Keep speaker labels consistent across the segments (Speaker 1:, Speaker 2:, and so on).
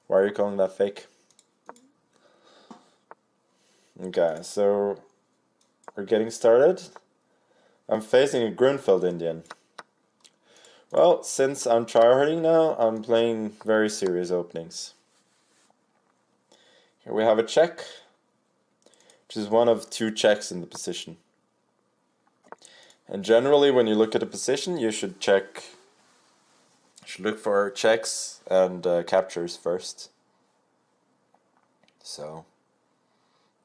Speaker 1: Why are you calling that fake? Okay, so we're getting started. I'm facing a Grunfeld Indian. Well, since I'm tryharding now, I'm playing very serious openings. Here we have a check, which is one of two checks in the position. And generally, when you look at a position, you should look for checks and captures first. So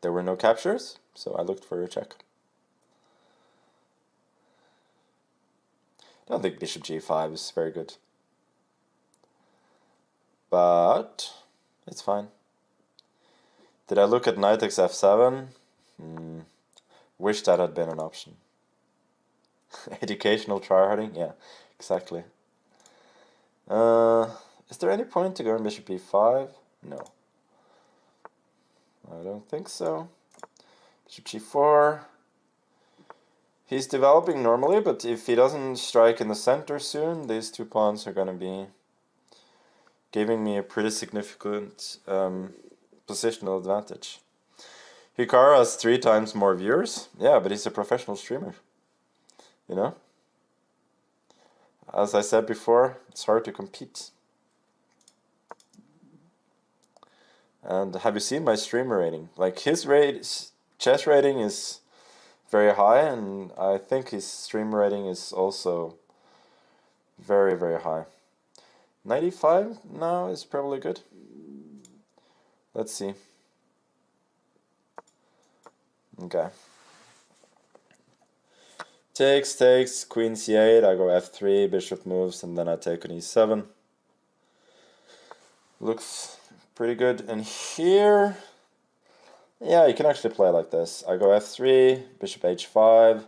Speaker 1: there were no captures, so I looked for a check. I don't think bishop g5 is very good, but it's fine. Did I look at knight takes f7? Wish that had been an option. Educational tryharding? Yeah, exactly. Is there any point to going bishop e5? No. I don't think so. Bishop g4. He's developing normally, but if he doesn't strike in the center soon, these two pawns are going to be giving me a pretty significant positional advantage. Hikaru has 3 times more viewers. Yeah, but he's a professional streamer. You know? As I said before, it's hard to compete. And have you seen my streamer rating? Like, his chess rating is very high, and I think his stream rating is also very, very high. 95 now is probably good. Let's see. Okay. Takes, queen c8, I go f3, bishop moves, and then I take on e7. Looks pretty good. And here, yeah, you can actually play like this. I go f3, bishop h5,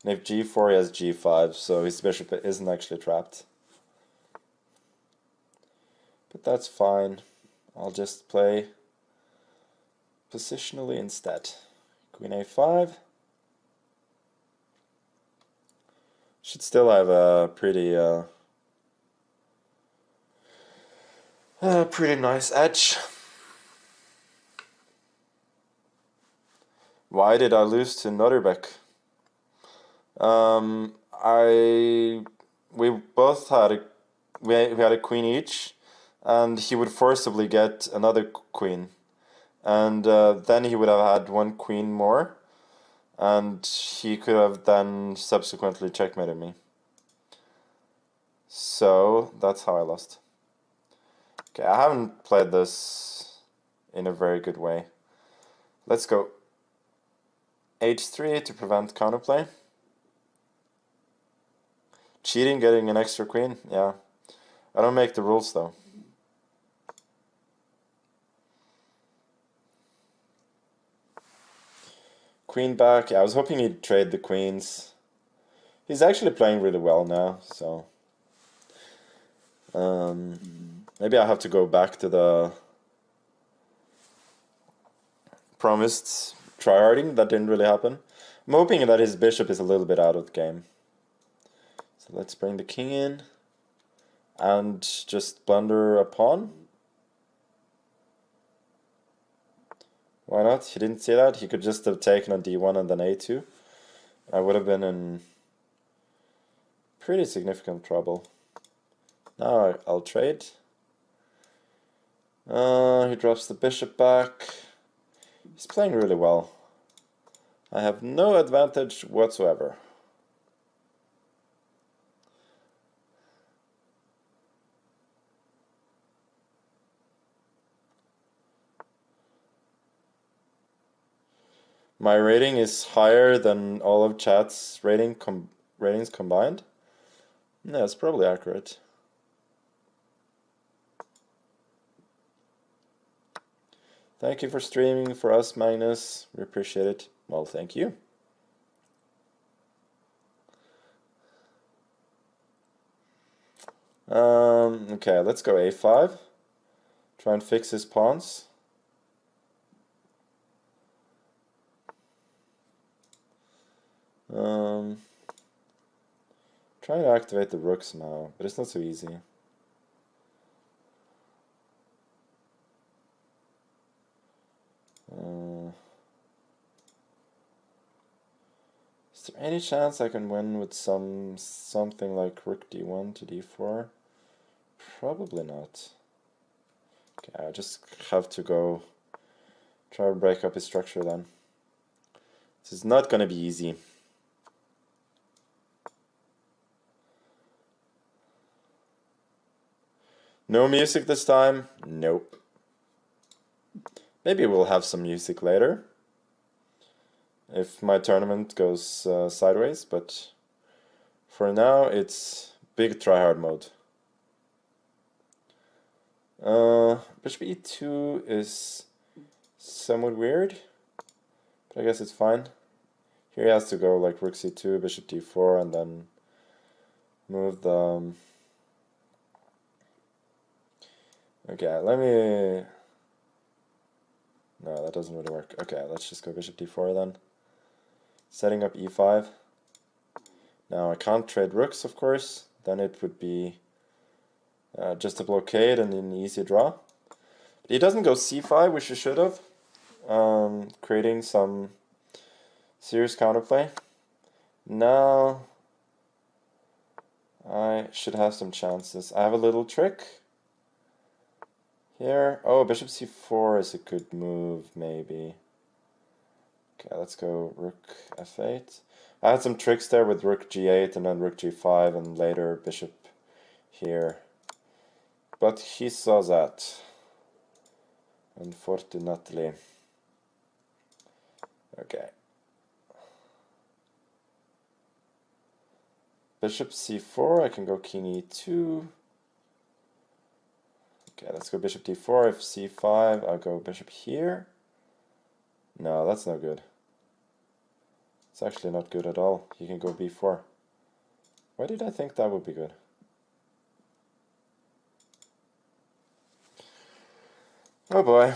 Speaker 1: and if g4, he has g5, so his bishop isn't actually trapped. But that's fine. I'll just play positionally instead. Queen a5. Should still have a pretty nice edge. Why did I lose to Notterbeck? We both had we had a queen each, and he would forcibly get another queen, and then he would have had one queen more, and he could have then subsequently checkmated me. So that's how I lost. Okay, I haven't played this in a very good way. Let's go h3 to prevent counterplay. Cheating, getting an extra queen? Yeah. I don't make the rules though. Queen back. Yeah, I was hoping he'd trade the queens. He's actually playing really well now, so maybe I have to go back to the promised tryharding. That didn't really happen. I'm hoping that his bishop is a little bit out of the game. So let's bring the king in and just blunder a pawn. Why not? He didn't see that. He could just have taken on d1 and then a2. I would have been in pretty significant trouble. Now I'll trade. He drops the bishop back. He's playing really well. I have no advantage whatsoever. My rating is higher than all of chat's ratings combined. Yeah, it's probably accurate. Thank you for streaming for us, Magnus. We appreciate it. Well, thank you. Okay, let's go a5. Try and fix his pawns. Trying to activate the rook somehow, but it's not so easy. Is there any chance I can win with something like rook d1 to d4? Probably not. Okay, I just have to go try to break up his structure then. This is not going to be easy. No music this time? Nope. Maybe we'll have some music later, if my tournament goes sideways, but for now it's big tryhard mode. Bishop e2 is somewhat weird, but I guess it's fine. Here he has to go like rook c2, bishop d4, and then move the... Okay, let me... No, that doesn't really work. Okay, let's just go bishop d4 then. Setting up e5. Now I can't trade rooks, of course. Then it would be just a blockade and an easy draw. But he doesn't go c5, which he should have. Creating some serious counterplay. Now I should have some chances. I have a little trick here. Oh, bishop c4 is a good move, maybe. Okay, let's go rook f8. I had some tricks there with rook g8 and then rook g5 and later bishop here. But he saw that, unfortunately. Okay. Bishop c4, I can go king e2. Okay, let's go bishop d4. If c5, I'll go bishop here. No, that's no good. It's actually not good at all. He can go b4. Why did I think that would be good? Oh boy,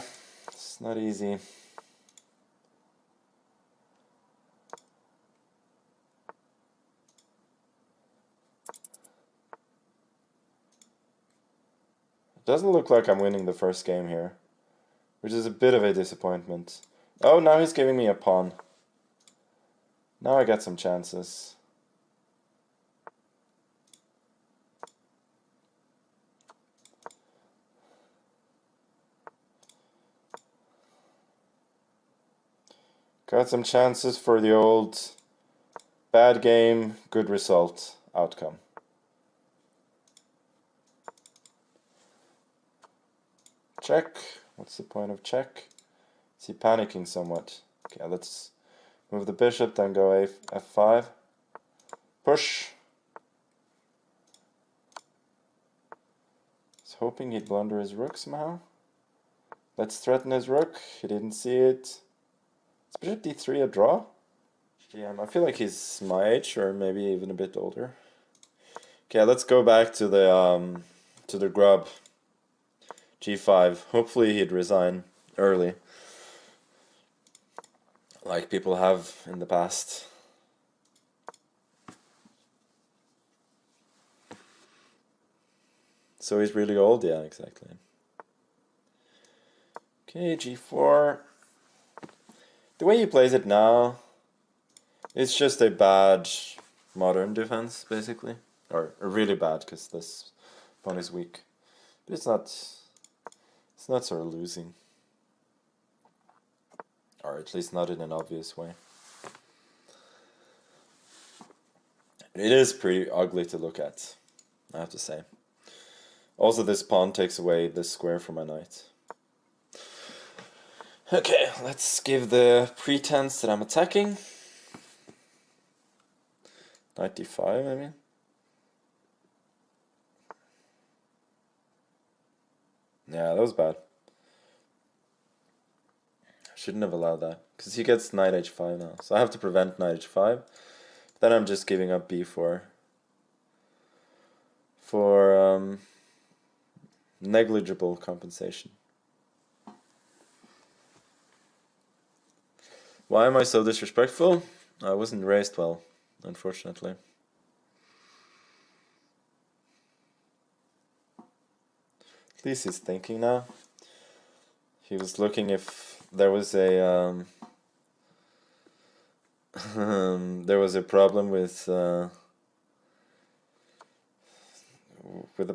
Speaker 1: it's not easy. It doesn't look like I'm winning the first game here, which is a bit of a disappointment. Oh, now he's giving me a pawn. Now I get some chances. Got some chances for the old bad game, good result outcome. Check. What's the point of check? Is he panicking somewhat? Okay, let's move the bishop, then go f5. Push. I was hoping he'd blunder his rook somehow. Let's threaten his rook. He didn't see it. Is bishop d3 a draw? Yeah, I feel like he's my age, or maybe even a bit older. Okay, let's go back to the grub. g5. Hopefully he'd resign early, like people have in the past. So he's really old? Yeah, exactly. Okay, g4. The way he plays it now, it's just a bad modern defense, basically. Or really bad, because this pawn is weak. But it's not sort of losing. Or at least not in an obvious way. It is pretty ugly to look at, I have to say. Also, this pawn takes away this square from my knight. Okay, let's give the pretense that I'm attacking. Knight d5, I mean. Yeah, that was bad. Shouldn't have allowed that, because he gets knight h5 now. So I have to prevent knight h5. Then I'm just giving up b4 for negligible compensation. Why am I so disrespectful? I wasn't raised well, unfortunately. At least he's thinking now. He was looking if there was a There was a problem with the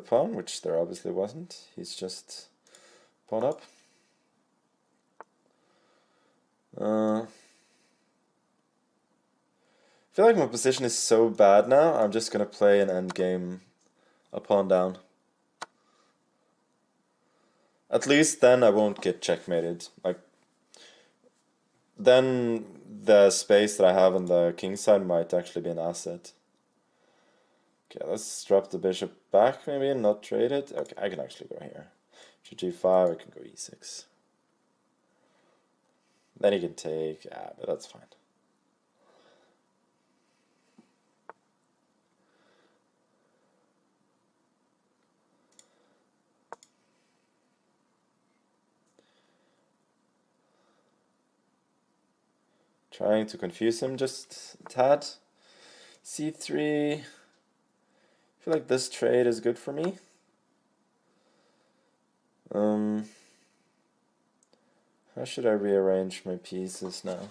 Speaker 1: pawn, which there obviously wasn't. He's just pawn up. I feel like my position is so bad now, I'm just gonna play an endgame a pawn down. At least then I won't get checkmated. Like, then the space that I have on the king side might actually be an asset. Okay, let's drop the bishop back maybe and not trade it. Okay, I can actually go here. G5, I can go e6. Then he can take, yeah, but that's fine. Trying to confuse him just a tad. C3. I feel like this trade is good for me. How should I rearrange my pieces now?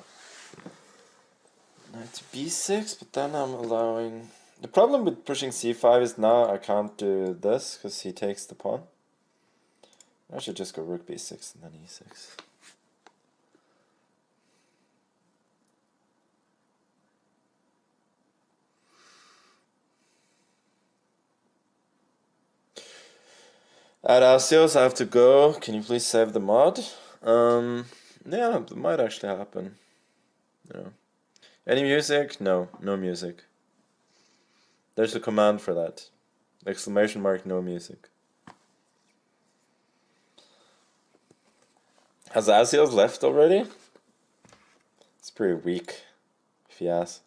Speaker 1: Knight to b6, but then I'm allowing... The problem with pushing c5 is now I can't do this because he takes the pawn. I should just go rook b6 and then e6. At Asios, I have to go. Can you please save the mod? Yeah, it might actually happen. Yeah. Any music? No, no music. There's a command for that. Exclamation mark, no music. Has Asios left already? It's pretty weak, if you ask.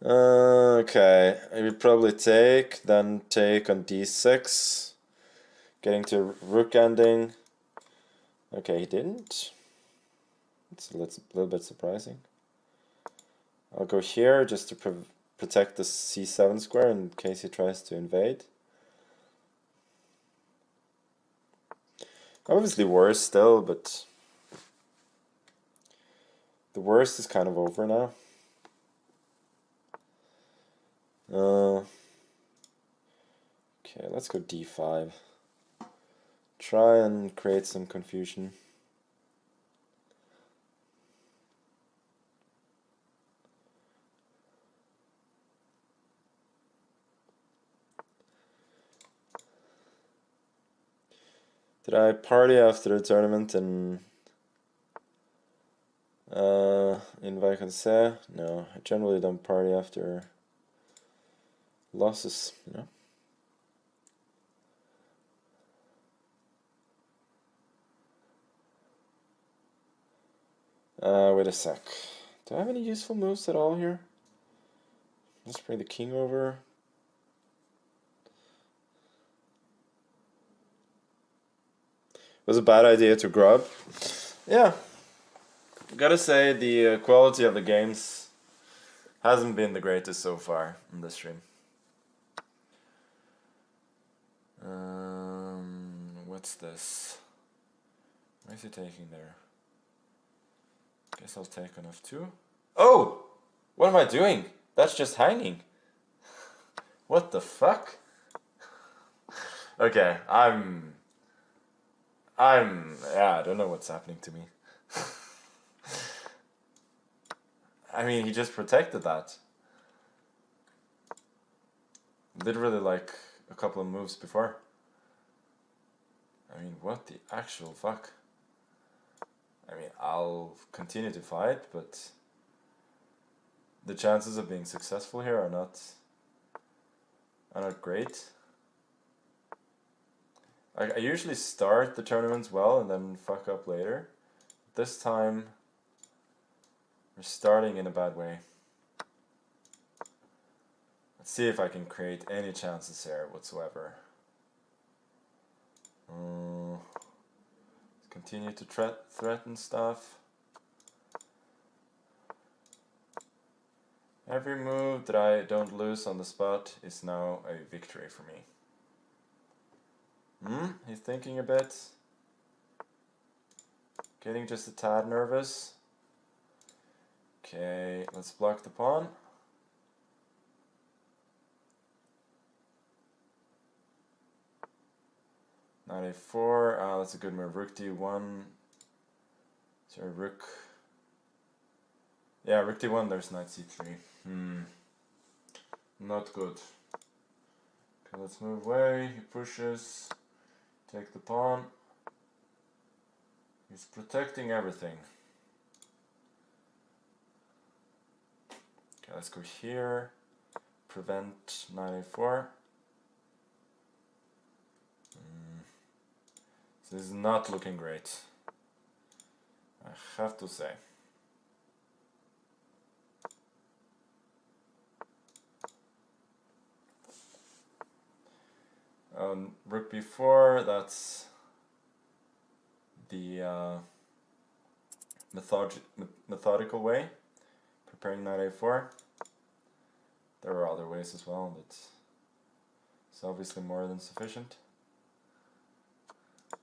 Speaker 1: Okay, I would probably take, then take on d6. Getting to rook ending. Okay, he didn't. It's a little bit surprising. I'll go here just to protect the c7 square in case he tries to invade. Obviously worse still, but the worst is kind of over now. Okay, let's go d5. Try and create some confusion. Did I party after the tournament in Vacances? No, I generally don't party after losses, you know. Wait a sec. Do I have any useful moves at all here? Let's bring the king over. It was a bad idea to grub. Yeah. Gotta say, the quality of the games hasn't been the greatest so far in this stream. What's this? Why is he taking there? Guess I'll take on f2. Oh! What am I doing? That's just hanging. What the fuck? Okay, yeah, I don't know what's happening to me. I mean, he just protected that. Literally like a couple of moves before. I mean, what the actual fuck? I mean, I'll continue to fight, but the chances of being successful here are not great. I usually start the tournaments well and then fuck up later. This time, we're starting in a bad way. Let's see if I can create any chances here whatsoever. Continue to threaten stuff. Every move that I don't lose on the spot is now a victory for me. He's thinking a bit. Getting just a tad nervous. Okay, let's block the pawn. Knight a4, that's a good move. Rook d1. Sorry, rook. Yeah, rook d1, there's knight c3. Not good. Okay, let's move away. He pushes. Take the pawn. He's protecting everything. Okay, let's go here. Prevent knight a4. So this is not looking great, I have to say. Rook b4, that's the methodical way, preparing knight a4. There are other ways as well, but it's obviously more than sufficient.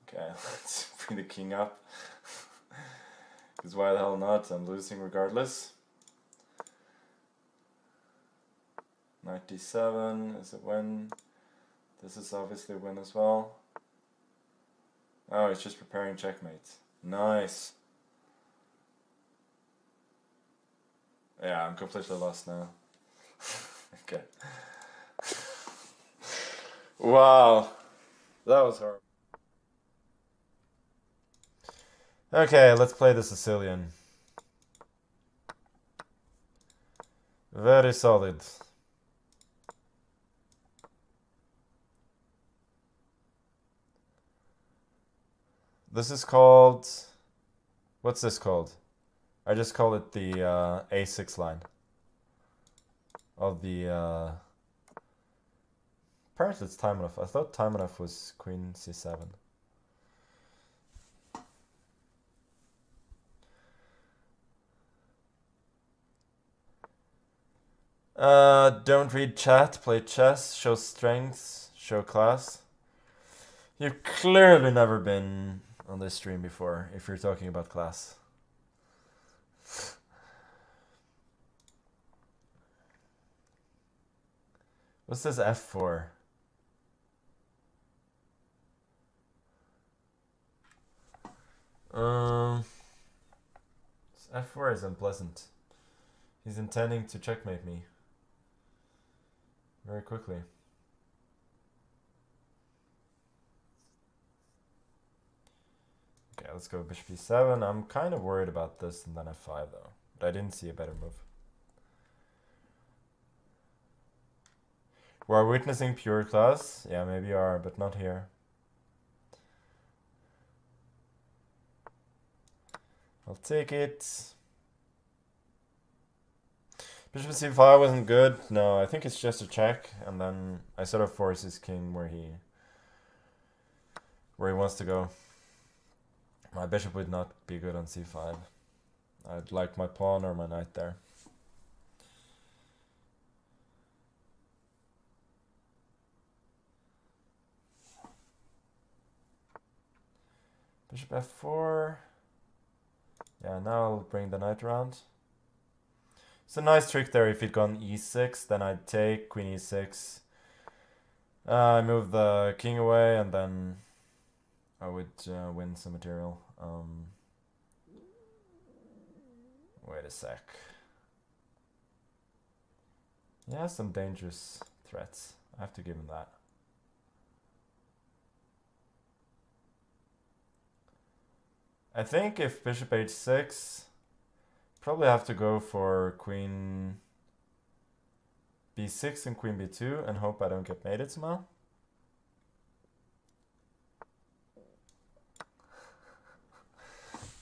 Speaker 1: Okay, let's bring the king up. Because why the hell not? I'm losing regardless. Knight d7 is a win. This is obviously a win as well. Oh, it's just preparing checkmate. Nice. Yeah, I'm completely lost now. Okay. Wow. That was horrible. Okay, let's play the Sicilian. Very solid. This is called... What's this called? I just call it the A6 line. Of the... Apparently it's Taimanov. I thought Taimanov was Queen C7. Don't read chat, play chess, show strengths, show class. You've clearly never been on this stream before, if you're talking about class. What's this F4? F4 is unpleasant. He's intending to checkmate me very quickly. Okay, let's go bishop e7. I'm kind of worried about this and then f5 though. But I didn't see a better move. We're witnessing pure class. Yeah, maybe you are, but not here. I'll take it. Bishop c5 wasn't good. No, I think it's just a check, and then I sort of force his king where he wants to go. My bishop would not be good on c5. I'd like my pawn or my knight there. Bishop f4. Yeah, now I'll bring the knight around. It's a nice trick there. If he'd gone e6, then I'd take queen e6. I move the king away, and then I would win some material. Wait a sec. He has some dangerous threats. I have to give him that. I think if bishop h6, probably have to go for queen b6 and queen b2 and hope I don't get mated somehow.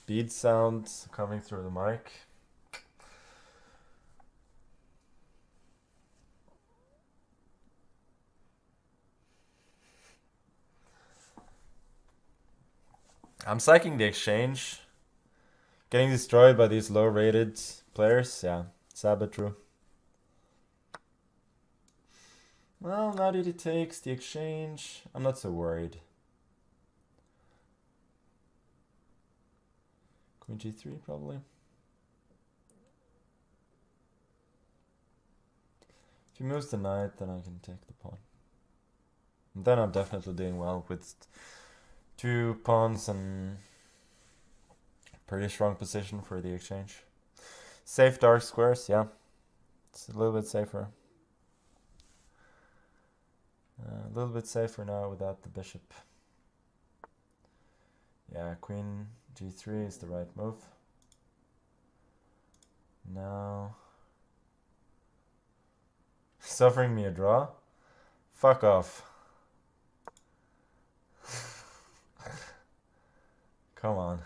Speaker 1: Bead sound coming through the mic. I'm psyching the exchange. Getting destroyed by these low-rated players. Yeah, sad but true. Well, now that he takes the exchange, I'm not so worried. Queen g3 probably. If he moves the knight, then I can take the pawn. And then I'm definitely doing well with 2 pawns and pretty strong position for the exchange. Safe dark squares, yeah. It's a little bit safer. A little bit safer now without the bishop. Yeah, queen g3 is the right move. Now... Suffering me a draw? Fuck off. Come on.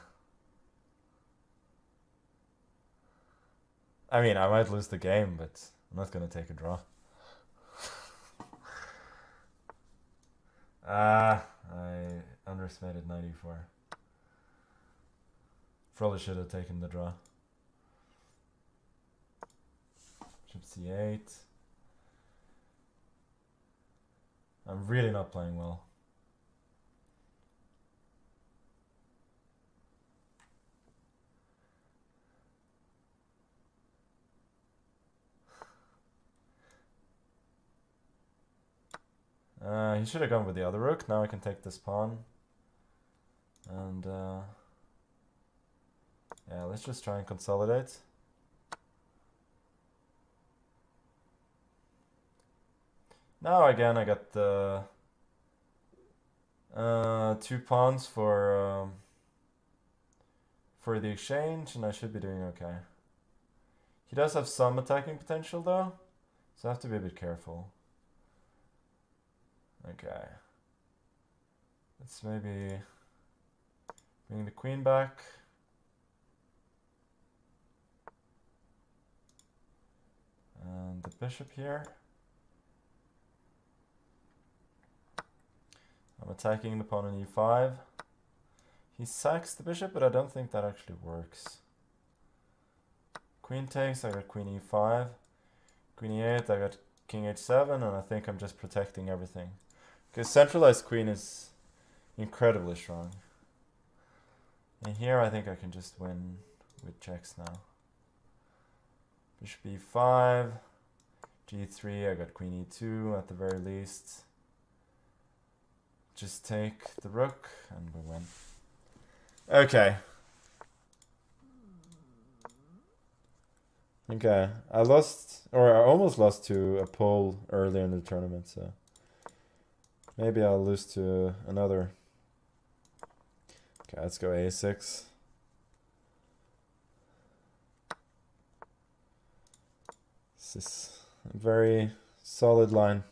Speaker 1: I mean, I might lose the game, but I'm not gonna take a draw. I underestimated 94. Probably should have taken the draw. Bishop c8. I'm really not playing well. He should have gone with the other rook. Now I can take this pawn. And yeah, let's just try and consolidate. Now again I got the 2 pawns for the exchange, and I should be doing okay. He does have some attacking potential though, so I have to be a bit careful. Okay. Let's maybe bring the queen back. And the bishop here. I'm attacking the pawn on e5. He sacks the bishop, but I don't think that actually works. Queen takes, I got queen e5. Queen e8, I got king h7, and I think I'm just protecting everything. Because centralized queen is incredibly strong. And here I think I can just win with checks now. Bishop e5, g3, I got queen e2 at the very least. Just take the rook and we win. Okay. Okay, I lost, or I almost lost to a pole earlier in the tournament, so maybe I'll lose to another. Okay, let's go a6. This is a very solid line.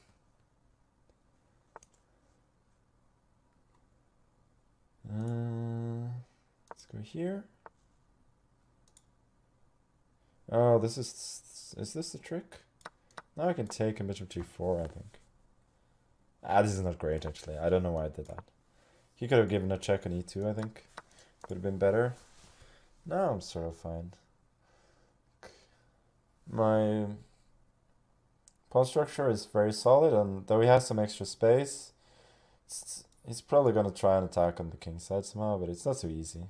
Speaker 1: Let's go here. Oh, this is this the trick? Now I can take a bishop g4, I think. This is not great, actually. I don't know why I did that. He could have given a check on e2, I think. Could have been better. Now I'm sort of fine. My pawn structure is very solid, and though he has some extra space, he's probably going to try and attack on the king side somehow, but it's not so easy.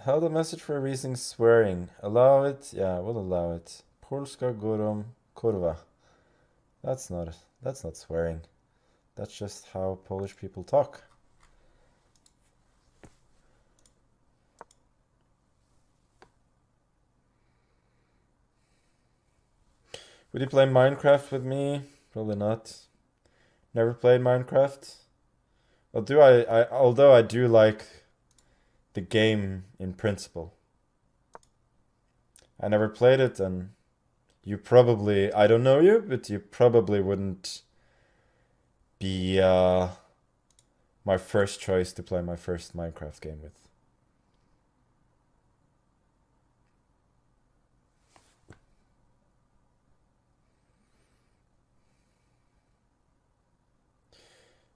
Speaker 1: Held a message for a reason swearing. Allow it? Yeah, we'll allow it. Polska Gorom Kurwa. That's not swearing. That's just how Polish people talk. Would you play Minecraft with me? Probably not. Never played Minecraft. Although I do like the game in principle. I never played it, and you probably, I don't know you, but you probably wouldn't be my first choice to play my first Minecraft game with.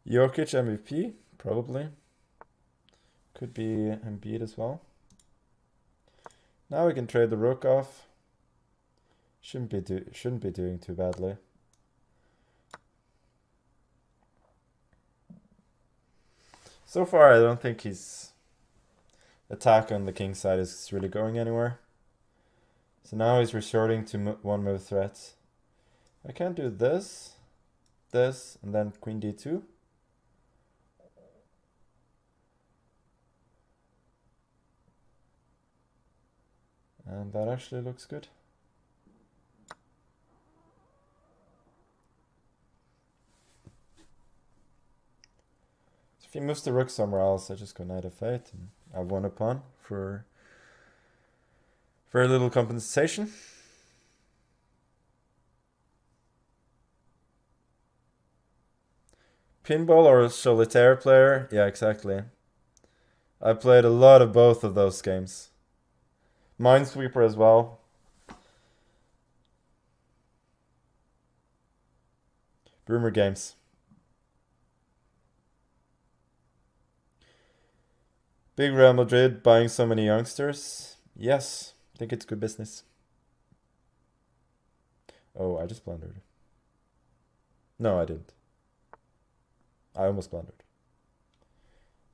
Speaker 1: Jokic MVP? Probably. Could be Embiid as well. Now we can trade the rook off. Shouldn't be doing too badly. So far, I don't think his attack on the king side is really going anywhere. So now he's resorting to one move threats. I can't do this, this, and then queen d2. And that actually looks good. If he moves the rook somewhere else, I just go knight f8 and I have won a pawn for very little compensation. Pinball or solitaire player? Yeah, exactly. I played a lot of both of those games. Minesweeper as well. Boomer games. Big Real Madrid buying so many youngsters. Yes, I think it's good business. Oh, I just blundered. No, I didn't. I almost blundered.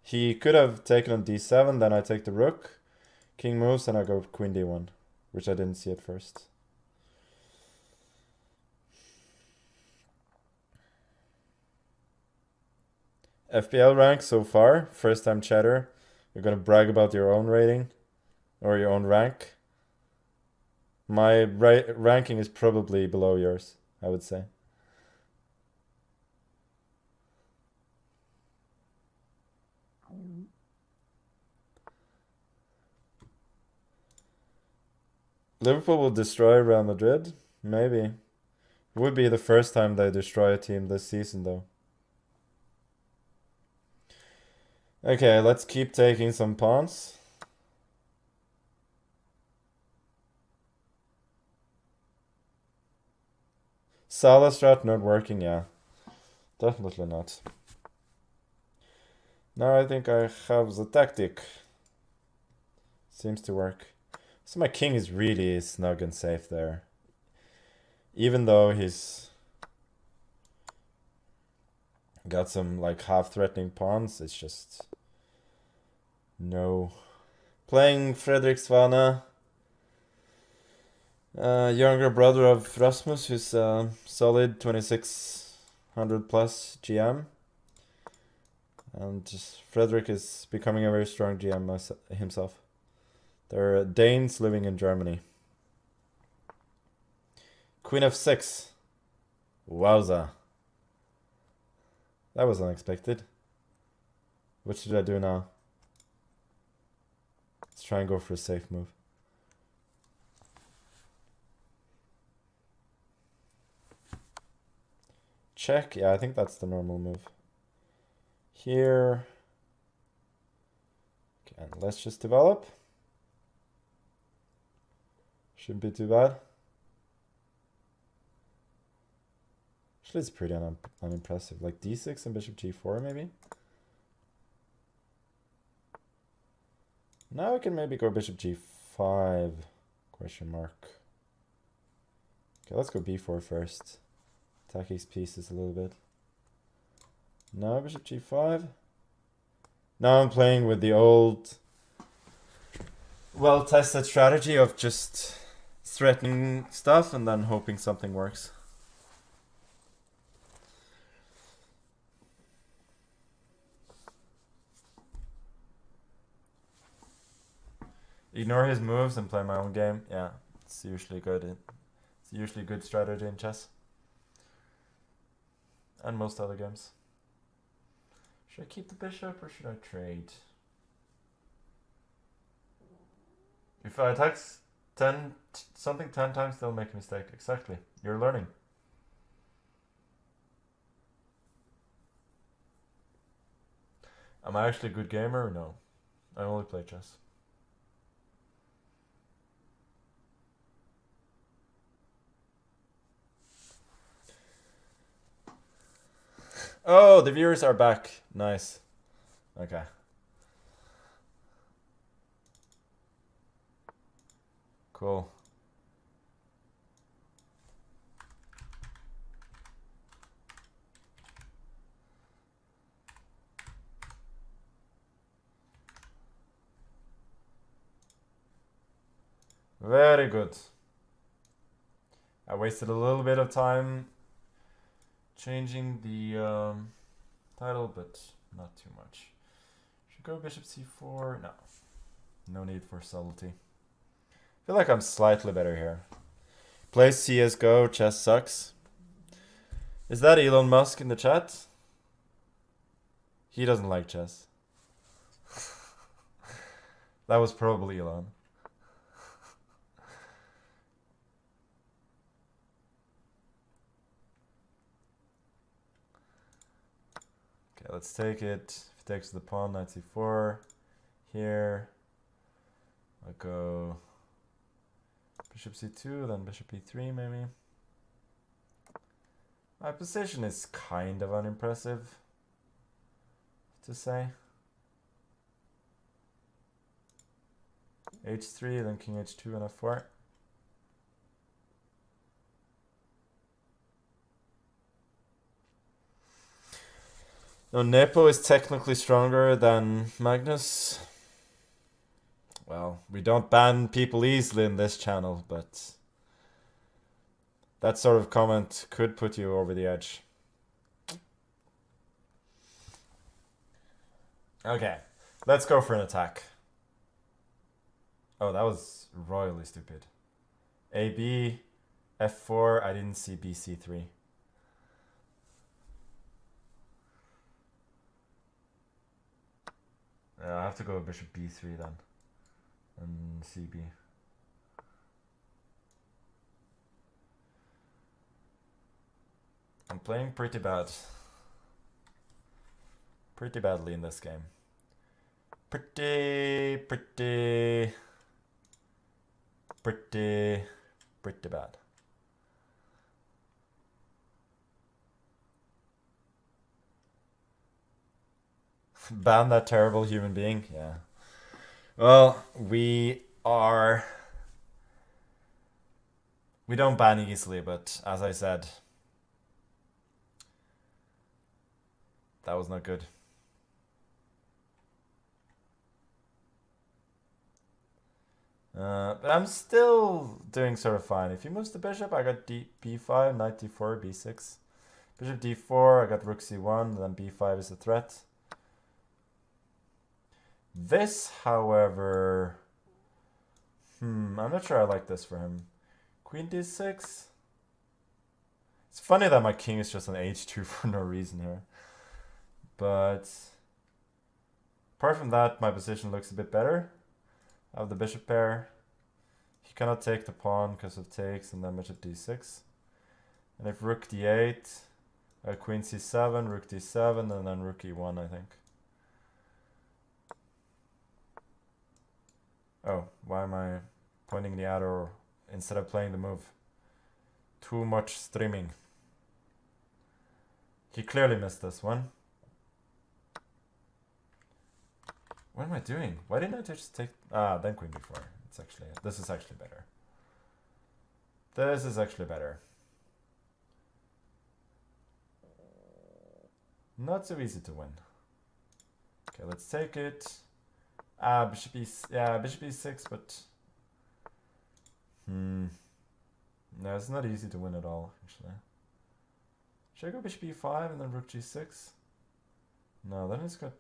Speaker 1: He could have taken on d7, then I take the rook. King moves, and I go queen d1, which I didn't see at first. FPL rank so far, first time chatter. You're gonna brag about your own rating or your own rank. My ranking is probably below yours, I would say. Liverpool will destroy Real Madrid? Maybe. It would be the first time they destroy a team this season, though. Okay, let's keep taking some pawns. Salah strat not working, yeah. Definitely not. Now I think I have the tactic. Seems to work. So my king is really snug and safe there. Even though he's got some like half-threatening pawns, it's just no. Playing Fredrik Svane, younger brother of Rasmus, who's solid 2600 plus GM. And Fredrik is becoming a very strong GM himself. They're Danes living in Germany. Queen f6. Wowza. That was unexpected. What should I do now? Let's try and go for a safe move. Check. Yeah, I think that's the normal move. Here. Okay, and let's just develop. Shouldn't be too bad. Actually, it's pretty unimpressive. Like d6 and bishop g4, maybe? Now I can maybe go bishop g5, question mark. Okay, let's go b4 first. Attack his pieces a little bit. Now bishop g5. Now I'm playing with the old, well-tested strategy of just threatening stuff and then hoping something works. Ignore his moves and play my own game. Yeah, it's usually good. It's usually good strategy in chess. And most other games. Should I keep the bishop or should I trade? If I attack something 10 times, they'll make a mistake. Exactly. You're learning. Am I actually a good gamer? No. I only play chess. Oh, the viewers are back. Nice. Okay. Cool. Very good. I wasted a little bit of time changing the title, but not too much. Should go bishop c4. No. No need for subtlety. I feel like I'm slightly better here. Play CSGO, chess sucks. Is that Elon Musk in the chat? He doesn't like chess. That was probably Elon. Okay, let's take it. If it takes the pawn, knight c4. Here. I'll go bishop c2, then bishop e3 maybe. My position is kind of unimpressive to say. h3, then king h2 and f4. No, Nepo is technically stronger than Magnus. Well, we don't ban people easily in this channel, but that sort of comment could put you over the edge. Okay, let's go for an attack. Oh, that was royally stupid. AB, f4, I didn't see bc3. I have to go bishop b3 then. And cb. I'm playing pretty bad. Pretty badly in this game. Pretty bad. Ban that terrible human being? Yeah. Well, we don't ban easily, but as I said, that was not good. But I'm still doing sort of fine. If he moves the bishop, I got b5, knight d4, b6. Bishop d4, I got rook c1, then b5 is a threat. This, however, I'm not sure I like this for him. Queen d6. It's funny that my king is just on h2 for no reason here. But apart from that, my position looks a bit better. I have the bishop pair. He cannot take the pawn because of takes, and then bishop d6. And if rook d8, queen c7, rook d7, and then rook e1, I think. Oh, why am I pointing the arrow instead of playing the move? Too much streaming. He clearly missed this one. What am I doing? Why didn't I just take... then queen b4. This is actually better. This is actually better. Not so easy to win. Okay, let's take it. Bishop e6, but... No, it's not easy to win at all, actually. Should I go bishop e5 and then rook g6? No, then it's got...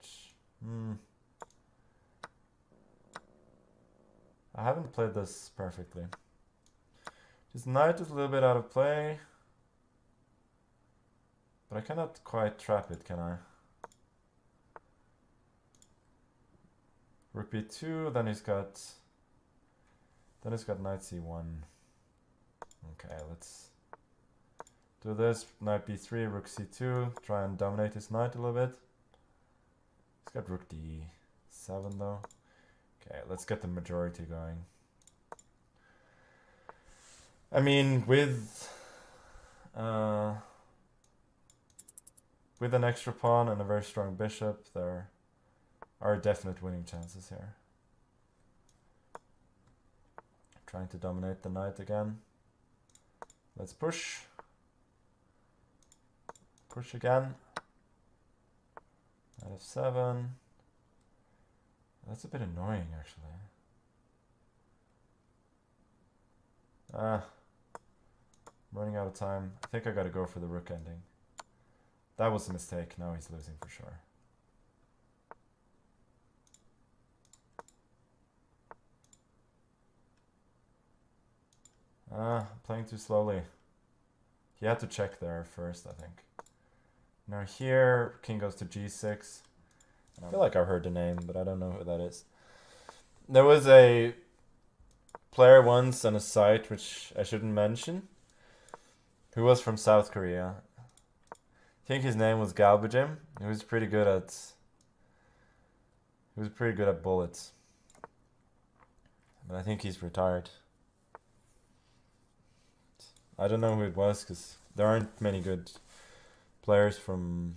Speaker 1: I haven't played this perfectly. This knight is a little bit out of play. But I cannot quite trap it, can I? Rook b2, then he's got knight c1. Okay, let's do this. Knight b3, rook c2, try and dominate his knight a little bit. He's got rook d7 though. Okay, let's get the majority going. I mean, with an extra pawn and a very strong bishop, there are definite winning chances here. trying to dominate the knight again. Let's push. Push again. Knight f7. That's a bit annoying, actually. I'm running out of time. I think I gotta go for the rook ending. That was a mistake. Now he's losing for sure. Playing too slowly. He had to check there first, I think. Now here, king goes to g6. I feel like I've heard the name, but I don't know who that is. There was a player once on a site, which I shouldn't mention, who was from South Korea. I think his name was Galbajim. He was pretty good at bullets. But I think he's retired. I don't know who it was because there aren't many good players from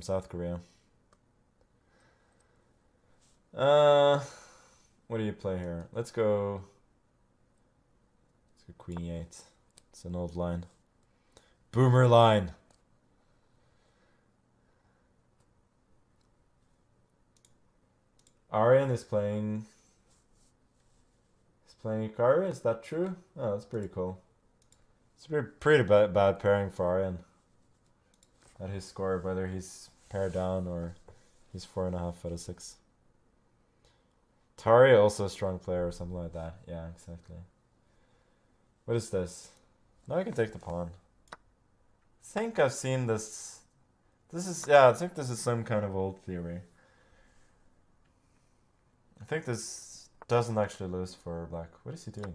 Speaker 1: South Korea. What do you play here? Let's go queen e8. It's an old line. Boomer line. Aryan is playing Ikari, is that true? Oh, that's pretty cool. It's a pretty bad pairing for Aryan. At his score, whether he's paired down or he's 4.5 out of 6. Tari also a strong player or something like that. Yeah, exactly. What is this? Now I can take the pawn. I think I've seen this. I think this is some kind of old theory. I think this doesn't actually lose for black. What is he doing?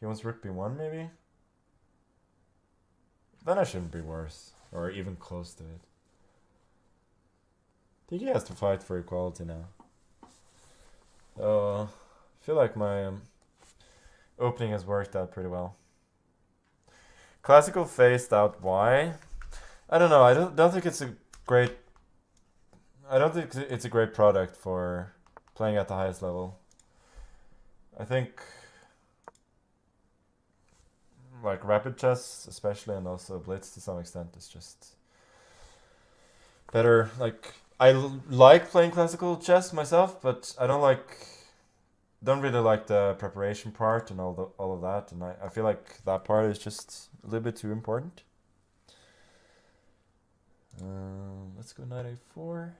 Speaker 1: He wants rook b1 maybe? Then I shouldn't be worse. Or even close to it. I think he has to fight for equality now. I feel like my opening has worked out pretty well. Classical phased out Y. I don't know. I don't think it's a great. I don't think it's a great product for playing at the highest level. I think like rapid chess, especially, and also blitz to some extent, is just better. Like I like playing classical chess myself, but I don't really like the preparation part and all of that, and I feel like that part is just a little bit too important. Let's go knight a4.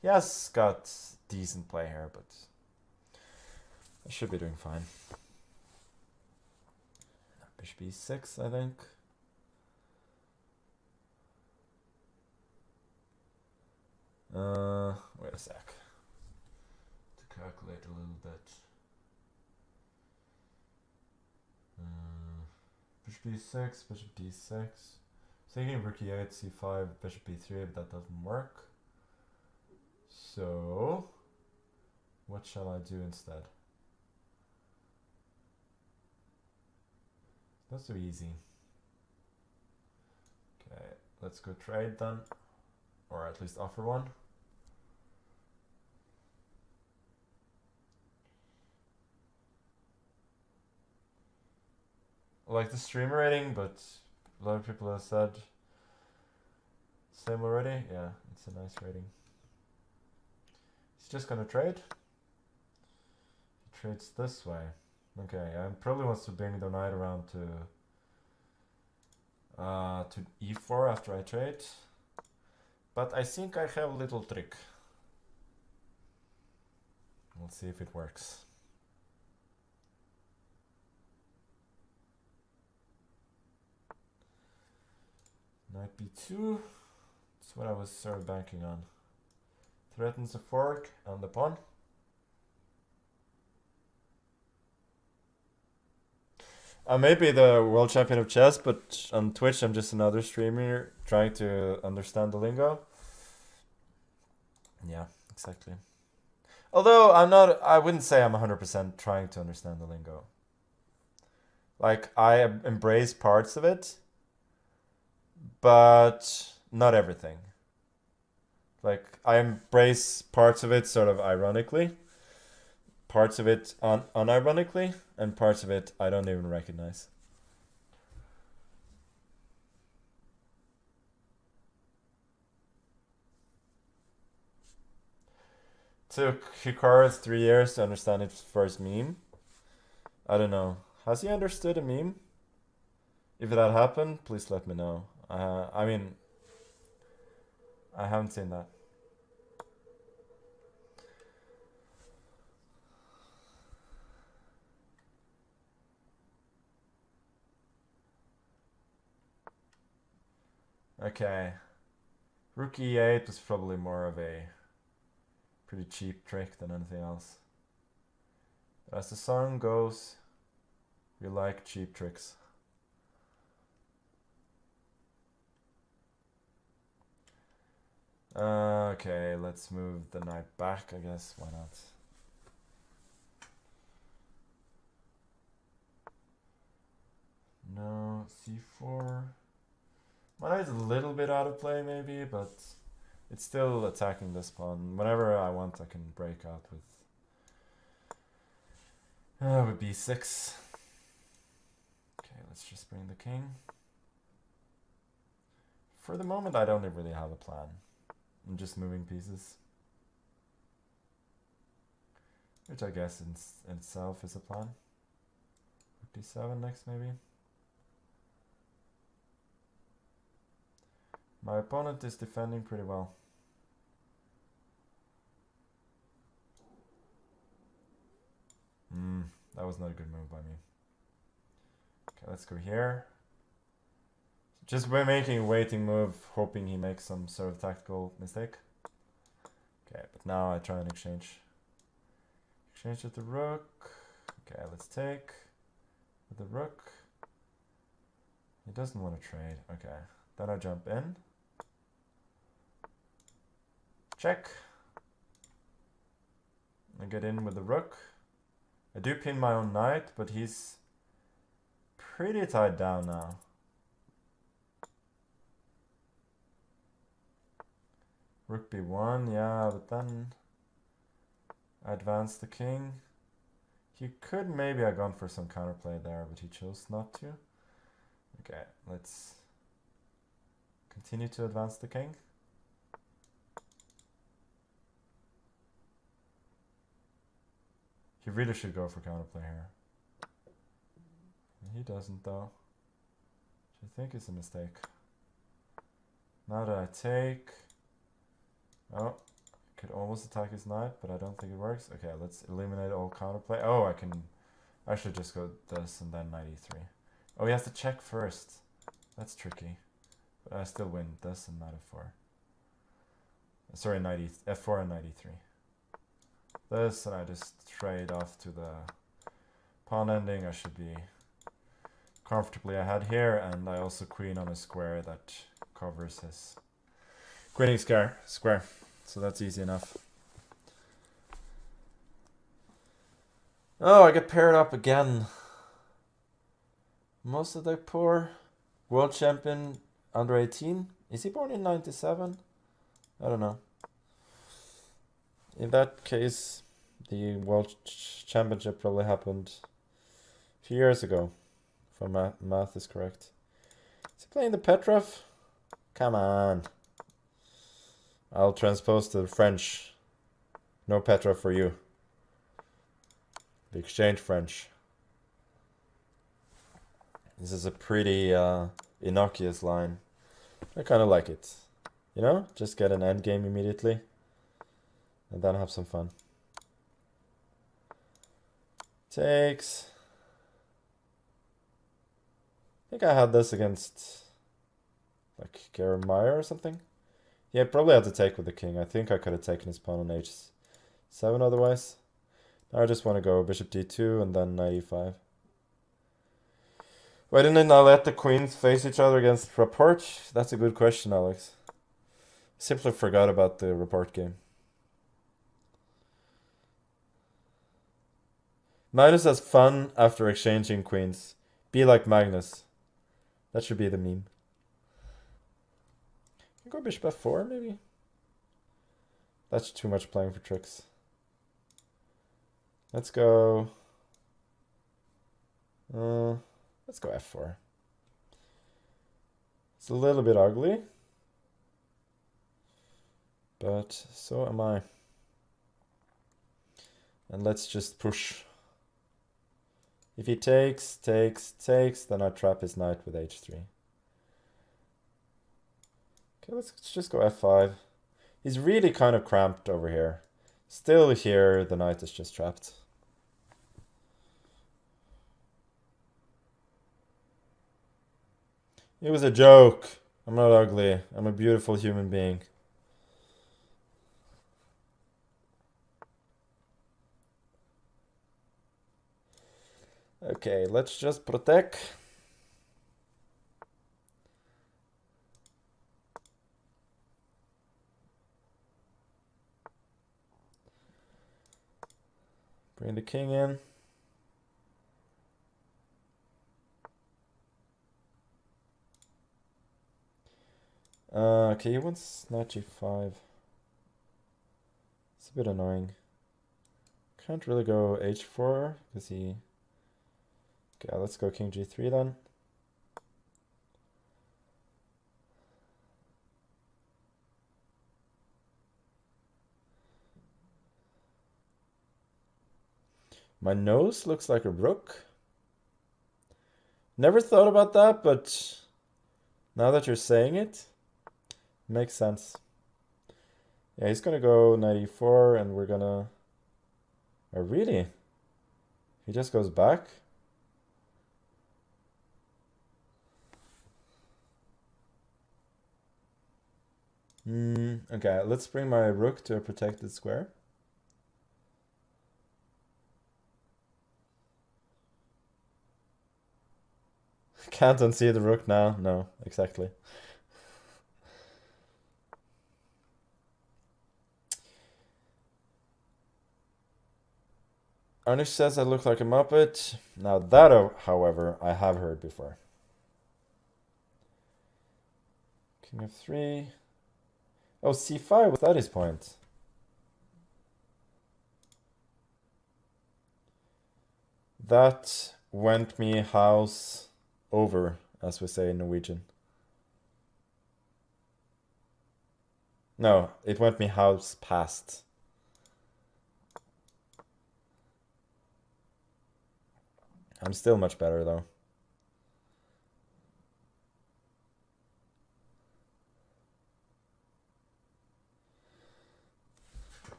Speaker 1: He has got decent play here, but I should be doing fine. Bishop e6, I think. Wait a sec. To calculate a little bit. Bishop e6, bishop d6. Thinking rook e8, c5, bishop e3, but that doesn't work. So, what shall I do instead? Not so easy. Okay, let's go trade then. Or at least offer one. I like the streamer rating, but a lot of people have said same already. Yeah, it's a nice rating. He's just gonna trade. He trades this way. Okay, and probably wants to bring the knight around to e4 after I trade. But I think I have a little trick. Let's see if it works. Knight b2. That's what I was sort of banking on. Threatens a fork on the pawn. I may be the world champion of chess, but on Twitch I'm just another streamer trying to understand the lingo. Yeah, exactly. Although I wouldn't say I'm 100% trying to understand the lingo. Like, I embrace parts of it, but not everything. Like, I embrace parts of it sort of ironically, parts of it unironically, and parts of it I don't even recognize. Took Hikaru's 3 years to understand its first meme. I don't know. Has he understood a meme? If that happened, please let me know. I mean, I haven't seen that. Okay. Rook e8 was probably more of a pretty cheap trick than anything else. But as the song goes, we like cheap tricks. Okay, let's move the knight back, I guess. Why not? No, c4. My knight's a little bit out of play, maybe, but it's still attacking this pawn. Whenever I want, I can break out with b6. Okay, let's just bring the king. For the moment, I don't really have a plan. I'm just moving pieces. Which I guess in itself is a plan. Rook d7 next, maybe. My opponent is defending pretty well. That was not a good move by me. Okay, let's go here. Just by making a waiting move, hoping he makes some sort of tactical mistake. Okay, but now I try and exchange. Exchange with the rook. Okay, let's take with the rook. He doesn't want to trade. Okay, then I jump in. Check. I get in with the rook. I do pin my own knight, but he's pretty tied down now. Rook b1, yeah, but then I advance the king. He could maybe have gone for some counterplay there, but he chose not to. Okay, let's continue to advance the king. He really should go for counterplay here. He doesn't though, which I think is a mistake. Now that I take... Oh, I could almost attack his knight, but I don't think it works. Okay, let's eliminate all counterplay. Oh, I can actually just go this and then knight e3. Oh, he has to check first. That's tricky. But I still win this and knight f4. Sorry, f4 and knight e3. This, and I just trade off to the pawn ending. I should be comfortably ahead here, and I also queen on a square that covers his queening square. So that's easy enough. Oh, I get paired up again. Most of the poor world champion under 18. Is he born in 97? I don't know. In that case, the world championship probably happened a few years ago, if my math is correct. Is he playing the Petrov? Come on. I'll transpose to the French. No Petrov for you. The exchange French. This is a pretty innocuous line. I kind of like it. You know, just get an endgame immediately. And then have some fun. Takes. I think I had this against like Jeremiah or something. Yeah, probably had to take with the king. I think I could have taken his pawn on h7 otherwise. Now I just want to go bishop d2 and then knight e5. Why didn't I let the queens face each other against Rapport? That's a good question, Alex. Simply forgot about the Rapport game. Magnus has fun after exchanging queens. Be like Magnus. That should be the meme. Go bishop f4 maybe? That's too much playing for tricks. Let's go. Let's go f4. It's a little bit ugly, but so am I. And let's just push. If he takes, then I trap his knight with h3. Okay, let's just go f5. He's really kind of cramped over here. Still here, the knight is just trapped. It was a joke. I'm not ugly. I'm a beautiful human being. Okay, let's just protect. Bring the king in. Okay, he wants knight g5. It's a bit annoying. Can't really go h4 because he... Okay, let's go king g3 then. My nose looks like a rook. Never thought about that, but now that you're saying it, makes sense. Yeah, he's gonna go knight e4 and we're gonna... Oh, really? He just goes back? Okay, let's bring my rook to a protected square. Can't unsee the rook now. No, exactly. Arnish says I look like a Muppet. Now that, however, I have heard before. King f3. Oh, c5, was that his point? That went me house over, as we say in Norwegian. No, it went me house past. I'm still much better though.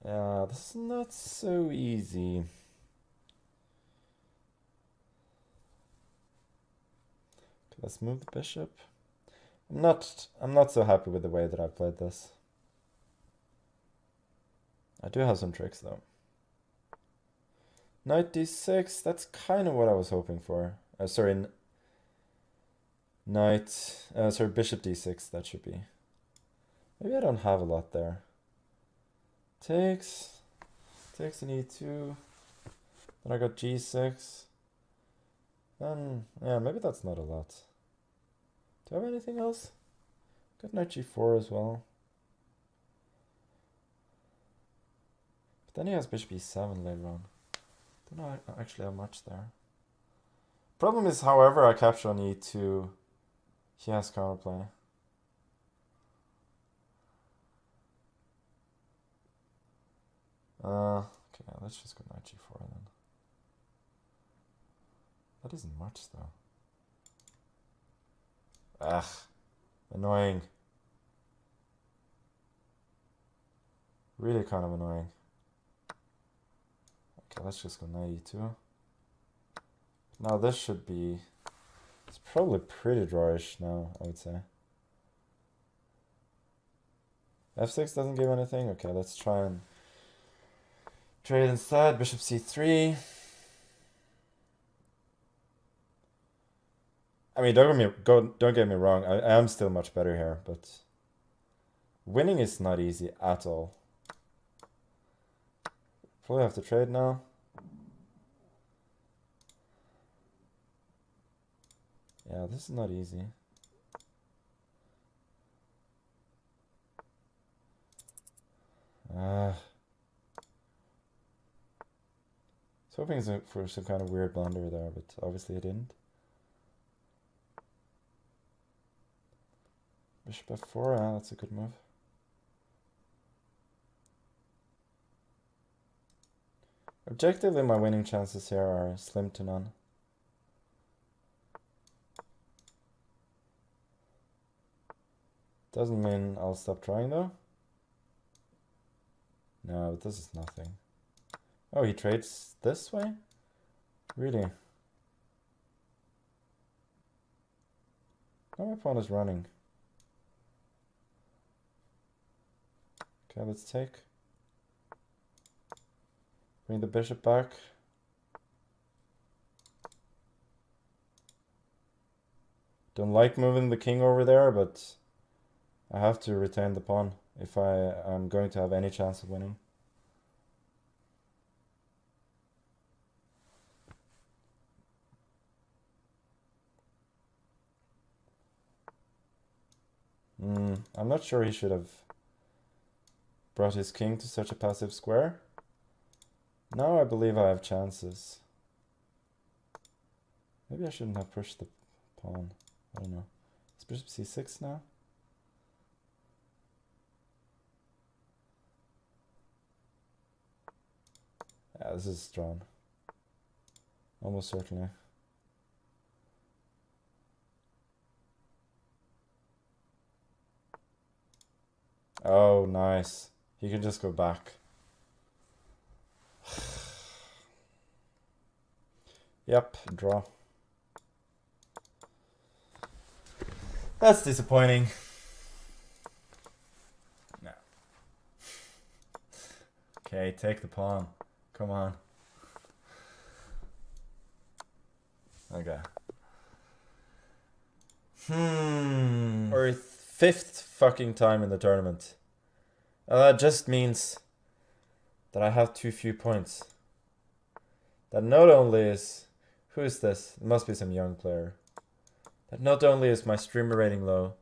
Speaker 1: Yeah, this is not so easy. Okay, let's move the bishop. I'm not so happy with the way that I played this. I do have some tricks though. Knight d6, that's kind of what I was hoping for. Sorry, bishop d6, that should be. Maybe I don't have a lot there. Takes an e2. Then I got g6. Then, yeah, maybe that's not a lot. Do I have anything else? Got knight g4 as well. But then he has bishop e7 later on. Don't actually have much there. Problem is, however, I capture on e2. He has counterplay. Okay, let's just go knight g4 then. That isn't much though. Ugh, annoying. Really kind of annoying. Okay, let's just go knight e2. Now this should be... It's probably pretty drawish now, I would say. f6 doesn't give anything. Okay, let's try and trade instead. Bishop c3. I mean, don't get me wrong. I am still much better here, but winning is not easy at all. Probably have to trade now. Yeah, this is not easy. I was hoping for some kind of weird blunder there, but obviously I didn't. Bishop f4, that's a good move. Objectively, my winning chances here are slim to none. Doesn't mean I'll stop trying though. No, but this is nothing. Oh, he trades this way? Really? Now my pawn is running. Okay, let's take. Bring the bishop back. Don't like moving the king over there, but I have to retain the pawn if I am going to have any chance of winning. I'm not sure he should have brought his king to such a passive square. Now I believe I have chances. Maybe I shouldn't have pushed the pawn. I don't know. It's bishop c6 now. Yeah, this is drawn. Almost certainly. Oh, nice. He can just go back. Yep, draw. That's disappointing. No. Okay, take the pawn. Come on. Okay. For fifth fucking time in the tournament. That just means that I have too few points. That not only is... Who is this? It must be some young player. That not only is my streamer rating low,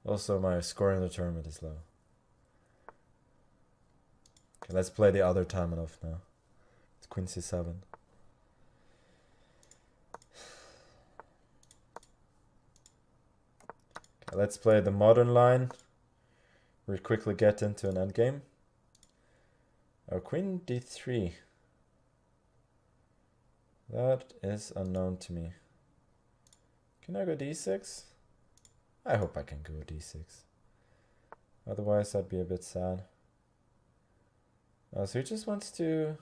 Speaker 1: also my score in the tournament is low. Okay, let's play the other Tamanov now. It's Queen c7. Okay, let's play the modern line. We quickly get into an endgame. Oh, Queen d3. That is unknown to me. Can I go d6? I hope I can go d6. Otherwise, I'd be a bit sad. Oh, so he just wants to...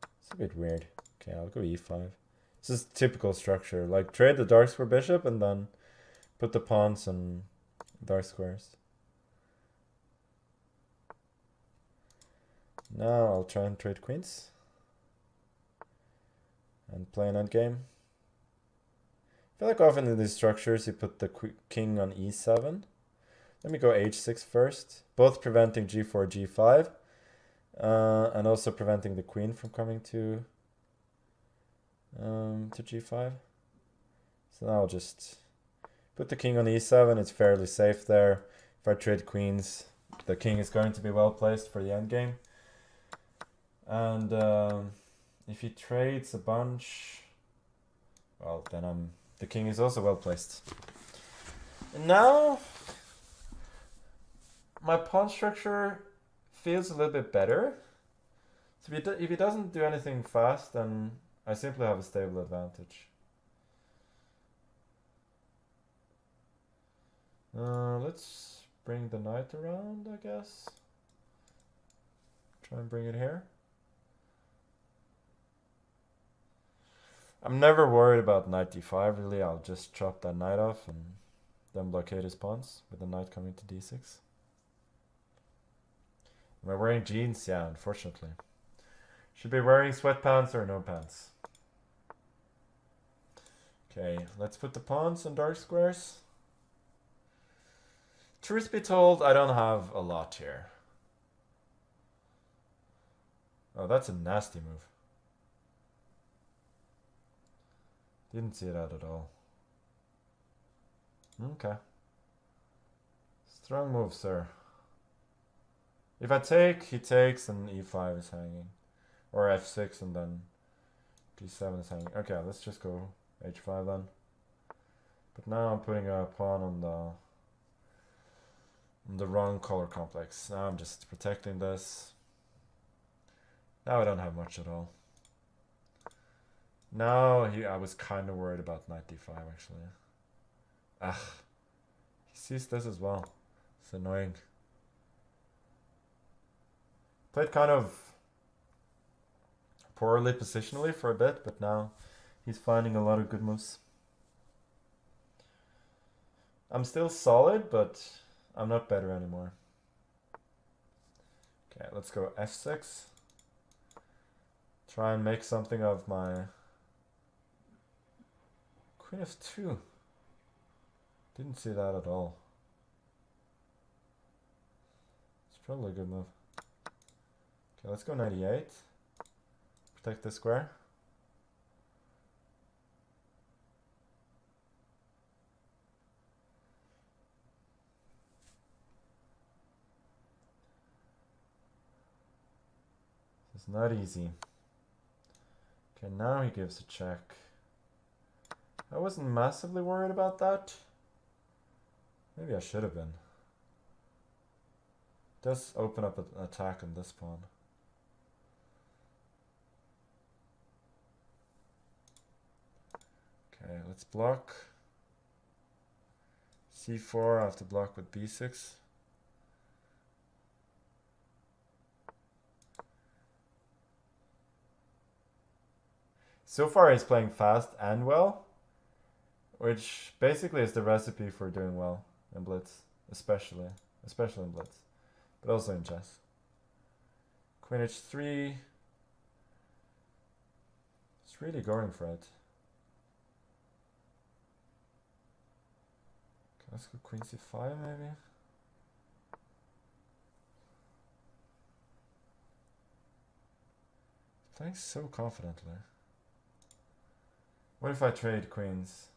Speaker 1: It's a bit weird. Okay, I'll go e5. This is typical structure. Like, trade the dark square bishop and then put the pawns on dark squares. Now I'll try and trade queens. And play an endgame. I feel like often in these structures you put the king on e7. Let me go h6 first. Both preventing g4, g5. And also preventing the queen from coming to g5. So now I'll just put the king on e7. It's fairly safe there. If I trade queens, the king is going to be well placed for the endgame. And if he trades a bunch, well, then the king is also well placed. And now my pawn structure feels a little bit better. So if he doesn't do anything fast, then I simply have a stable advantage. Let's bring the knight around, I guess. Try and bring it here. I'm never worried about knight d5, really. I'll just chop that knight off and then blockade his pawns with the knight coming to d6. Am I wearing jeans? Yeah, unfortunately. Should be wearing sweatpants or no pants. Okay, let's put the pawns on dark squares. Truth be told, I don't have a lot here. Oh, that's a nasty move. Didn't see that at all. Okay. Strong move, sir. If I take, he takes, and e5 is hanging. Or f6 and then d7 is hanging. Okay, let's just go h5 then. But now I'm putting a pawn on the wrong color complex. Now I'm just protecting this. Now I don't have much at all. Now I was kind of worried about knight d5 actually. Ugh. He sees this as well. It's annoying. Played kind of poorly positionally for a bit, but now he's finding a lot of good moves. I'm still solid, but I'm not better anymore. Okay, let's go f6. Try and make something of my queen f2. Didn't see that at all. It's probably a good move. Okay, let's go 98. Protect the square. It's not easy. Okay, now he gives a check. I wasn't massively worried about that. Maybe I should have been. It does open up an attack on this pawn. Okay, let's block. c4, I have to block with b6. So far he's playing fast and well, which basically is the recipe for doing well in Blitz, especially in Blitz, but also in chess. Queen h3. It's really going for it. Okay, let's go queen c5 maybe. He's playing so confidently. What if I trade queens?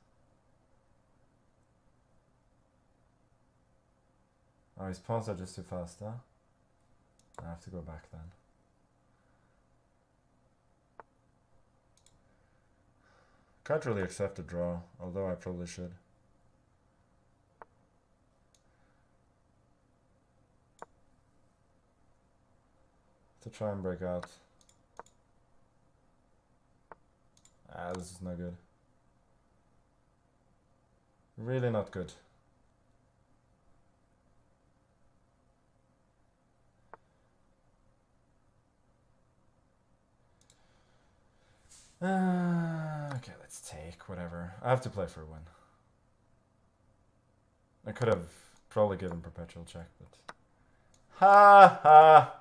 Speaker 1: Oh, his pawns are just too fast, huh? I have to go back then. Can't really accept a draw, although I probably should. To try and break out. This is not good. Really not good. Okay, let's take whatever. I have to play for a win. I could have probably given perpetual check, but... Ha ha!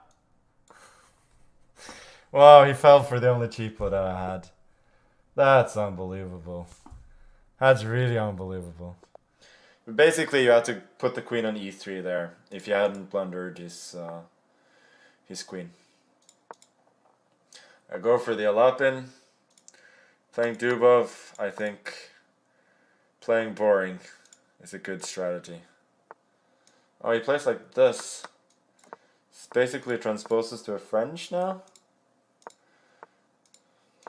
Speaker 1: Wow, he fell for the only cheapo that I had. That's unbelievable. That's really unbelievable. But basically, you had to put the queen on e3 there, if you hadn't blundered his queen. I go for the Alapin. Playing Dubov, I think playing boring is a good strategy. Oh, he plays like this. This basically transposes to a French now.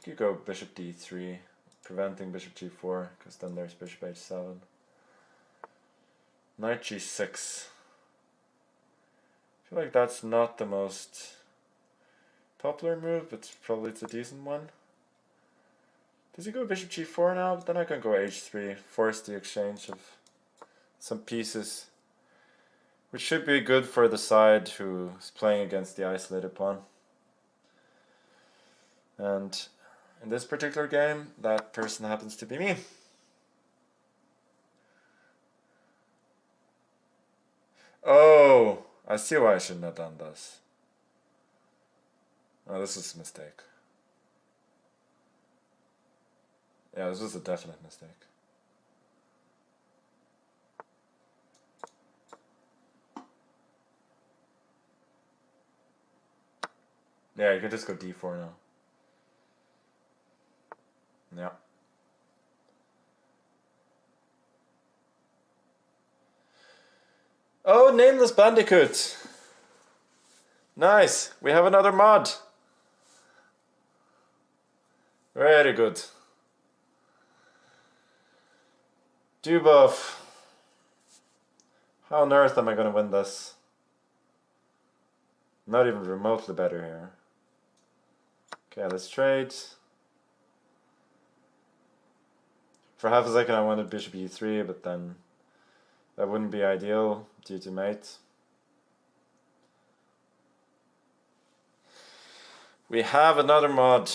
Speaker 1: You could go bishop d3, preventing bishop g4, because then there's bishop h7. Knight g6. I feel like that's not the most popular move, but probably it's a decent one. Does he go bishop g4 now? But then I can go h3, force the exchange of some pieces, which should be good for the side who's playing against the isolated pawn. And in this particular game, that person happens to be me. Oh, I see why I shouldn't have done this. Oh, this is a mistake. Yeah, this was a definite mistake. Yeah, you can just go d4 now. Yeah. Oh, Nameless Bandicoot! Nice! We have another mod! Very good. Do buff. How on earth am I gonna win this? Not even remotely better here. Okay, let's trade. For half a second I wanted bishop e3, but then that wouldn't be ideal due to mate. We have another mod.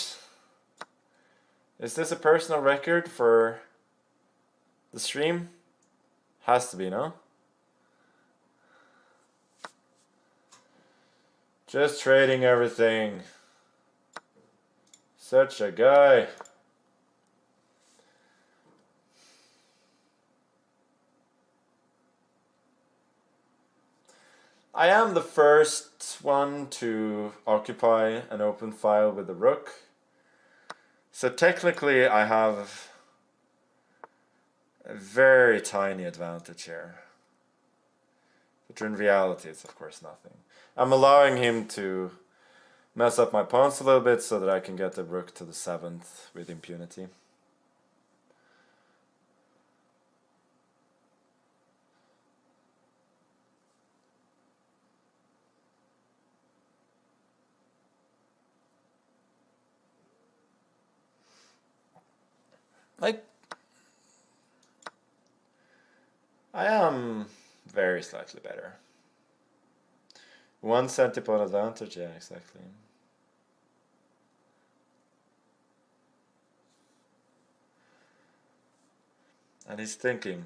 Speaker 1: Is this a personal record for the stream? Has to be, no? Just trading everything. Such a guy. I am the first one to occupy an open file with the rook. So technically I have a very tiny advantage here. But in reality it's of course nothing. I'm allowing him to mess up my pawns a little bit so that I can get the rook to the 7th with impunity. Like, I am very slightly better. 1 centipede advantage, yeah, exactly. And he's thinking,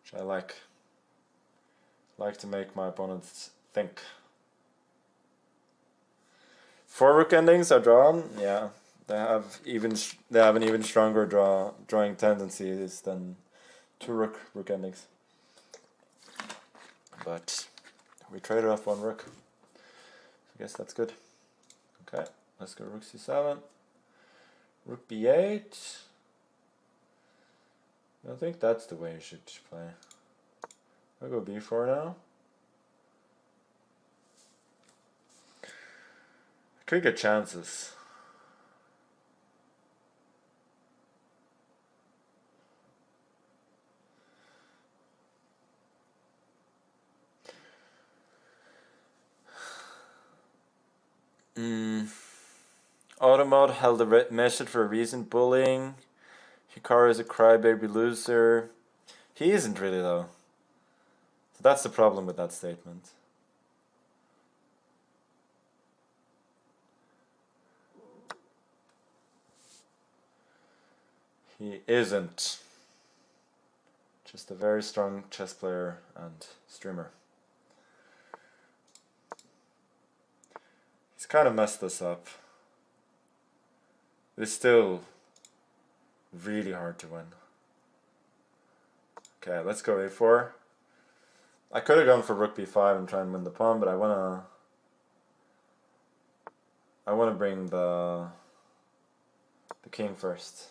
Speaker 1: which I like. Like to make my opponents think. 4 rook endings are drawn, yeah. They have an even stronger drawing tendencies than 2 rook endings. But we traded off 1 rook. I guess that's good. Okay, let's go rook c7. Rook b8. I think that's the way you should play. I'll go b4 now. I could get chances. Automod held a message for a reason. Bullying. Hikaru is a crybaby loser. He isn't really though. So that's the problem with that statement. He isn't. Just a very strong chess player and streamer. He's kind of messed this up. It's still really hard to win. Okay, let's go a4. I could have gone for rook b5 and try and win the pawn, but I wanna bring the king first.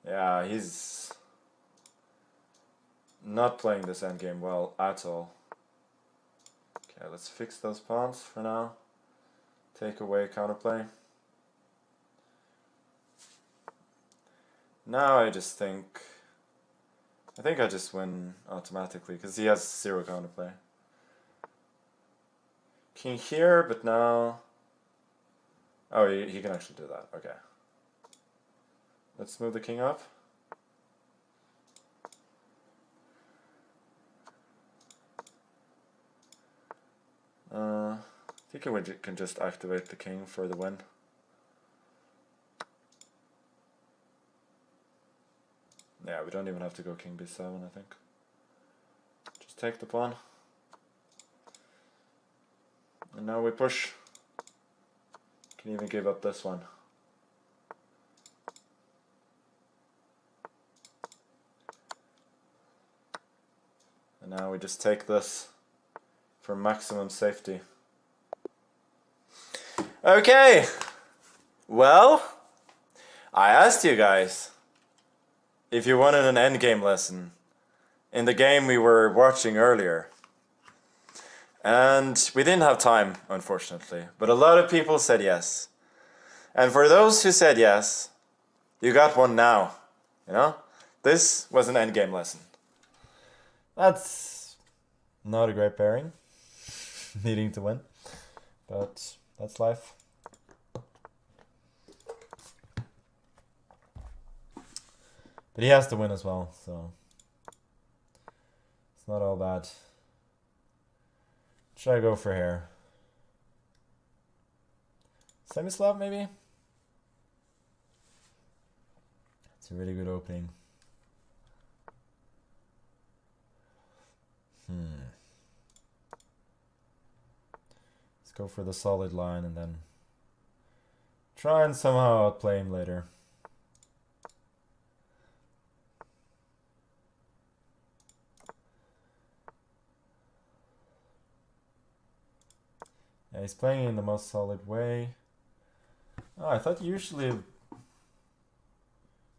Speaker 1: Yeah, he's not playing this endgame well at all. Okay, let's fix those pawns for now. Take away counterplay. Now I think I just win automatically because he has 0 counterplay. King here, but now... Oh, he can actually do that. Okay. Let's move the king up. I think we can just activate the king for the win. Yeah, we don't even have to go king b7, I think. Just take the pawn. And now we push. Can even give up this one. And now we just take this for maximum safety. Okay. Well, I asked you guys. if you wanted an endgame lesson in the game we were watching earlier. And we didn't have time, unfortunately, but a lot of people said yes. And for those who said yes, you got one now, you know? This was an endgame lesson. That's not a great pairing, needing to win, but that's life. But he has to win as well, so it's not all bad. Should I go for here? Semi-Slav, maybe? It's a really good opening. Let's go for the solid line and then try and somehow outplay him later. Yeah, he's playing in the most solid way. Oh, I thought usually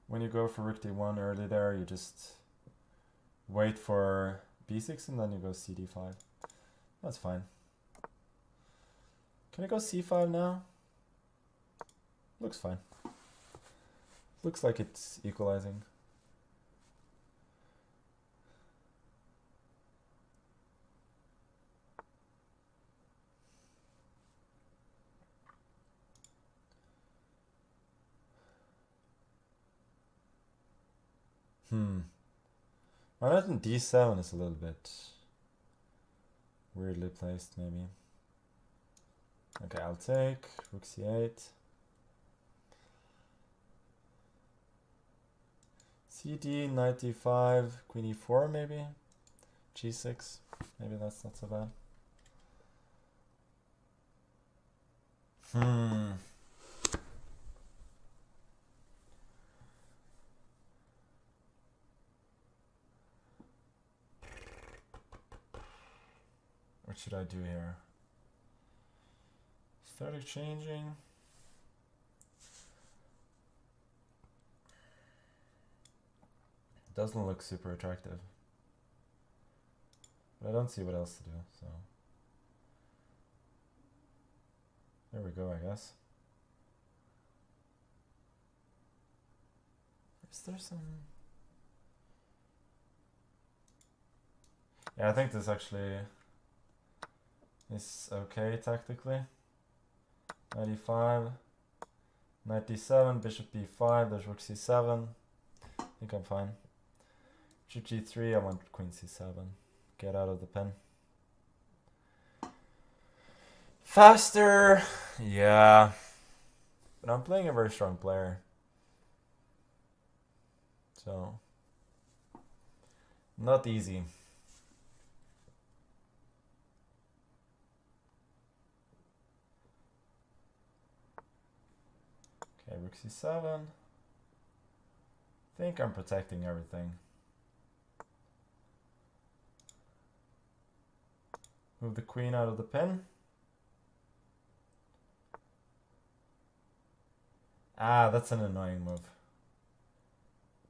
Speaker 1: when you go for rook d1 early there, you just wait for b6 and then you go cd5. That's fine. Can I go c5 now? Looks fine. Looks like it's equalizing. My knight in d7 is a little bit weirdly placed, maybe. Okay, I'll take rook c8. cd, knight d5, queen e4 maybe. g6, maybe that's not so bad. What should I do here? Start exchanging. Doesn't look super attractive. But I don't see what else to do, so. There we go, I guess. Is there some... Yeah, I think this actually is okay tactically. Knight e5, knight d7, bishop b5, there's rook c7. I think I'm fine. Bishop g3, I want queen c7. Get out of the pen. Faster! Yeah. But I'm playing a very strong player. So, not easy. Okay, rook c7. I think I'm protecting everything. Move the queen out of the pin. Ah, that's an annoying move.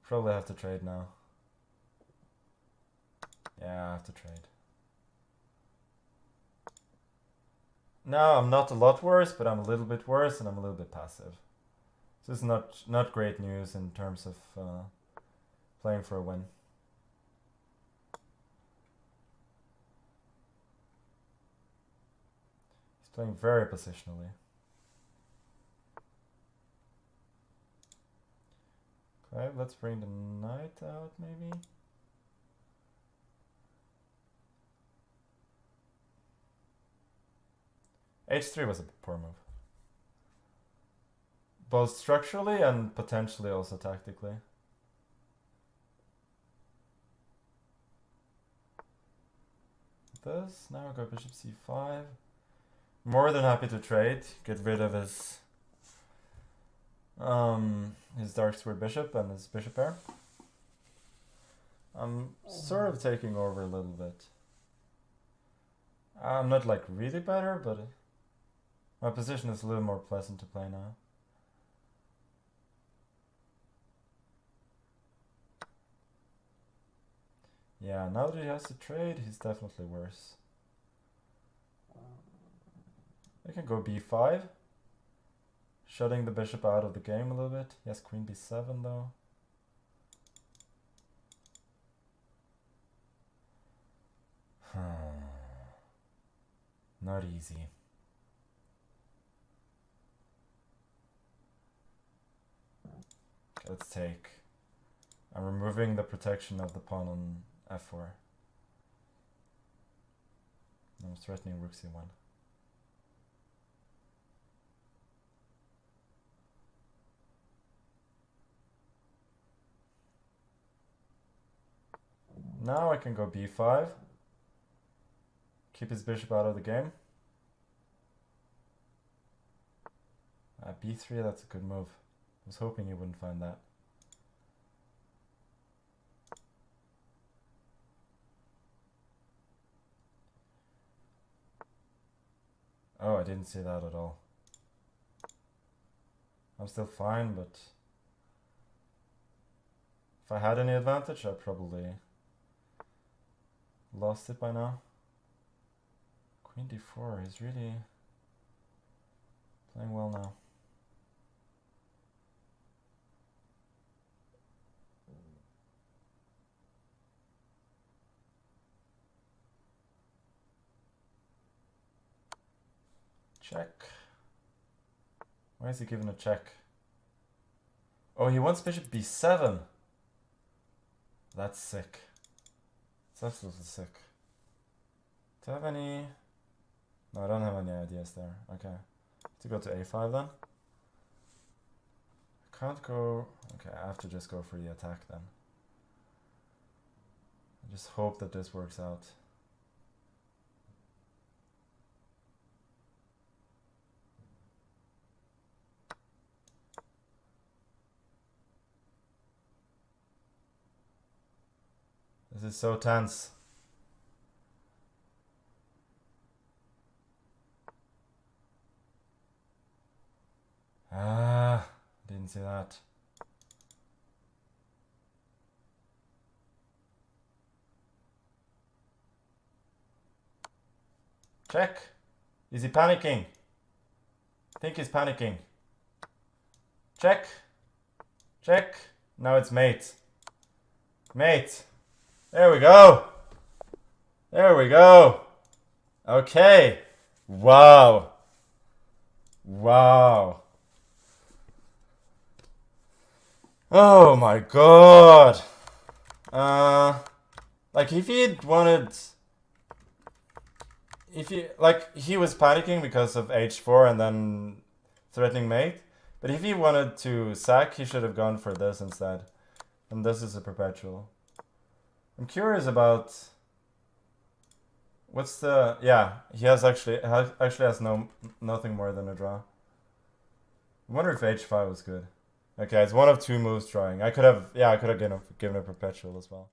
Speaker 1: Probably have to trade now. Yeah, I have to trade. No, I'm not a lot worse, but I'm a little bit worse and I'm a little bit passive. So it's not great news in terms of playing for a win. He's playing very positionally. Okay, let's bring the knight out maybe. h3 was a poor move. Both structurally and potentially also tactically. This, now I go bishop c5. More than happy to trade, get rid of his dark squared bishop and his bishop pair. I'm sort of taking over a little bit. I'm not like really better, but my position is a little more pleasant to play now. Yeah, now that he has to trade, he's definitely worse. I can go b5. Shutting the bishop out of the game a little bit. He has queen b7 though. Not easy. Okay, let's take. I'm removing the protection of the pawn on f4. I'm threatening rook c1. Now I can go b5. Keep his bishop out of the game. b3, that's a good move. I was hoping he wouldn't find that. Oh, I didn't see that at all. I'm still fine, but if I had any advantage, I probably lost it by now. Queen d4 is really playing well now. Check. Why is he giving a check? Oh, he wants bishop b7. That's sick. It's absolutely sick. Do I have any... No, I don't have any ideas there. Okay. To go to a5 then. I can't go... Okay, I have to just go for the attack then. I just hope that this works out. This is so tense. Didn't see that. Check. Is he panicking? I think he's panicking. Check. Check. Now it's mate. Mate. There we go. There we go. Okay. Wow. Wow. Oh my god. Like if he wanted... he was panicking because of h4 and then threatening mate. But if he wanted to sack, he should have gone for this instead. And this is a perpetual. I'm curious about... What's the... Yeah, he has actually has nothing more than a draw. I wonder if h5 was good. Okay, it's one of two moves trying. I could have given a perpetual as well.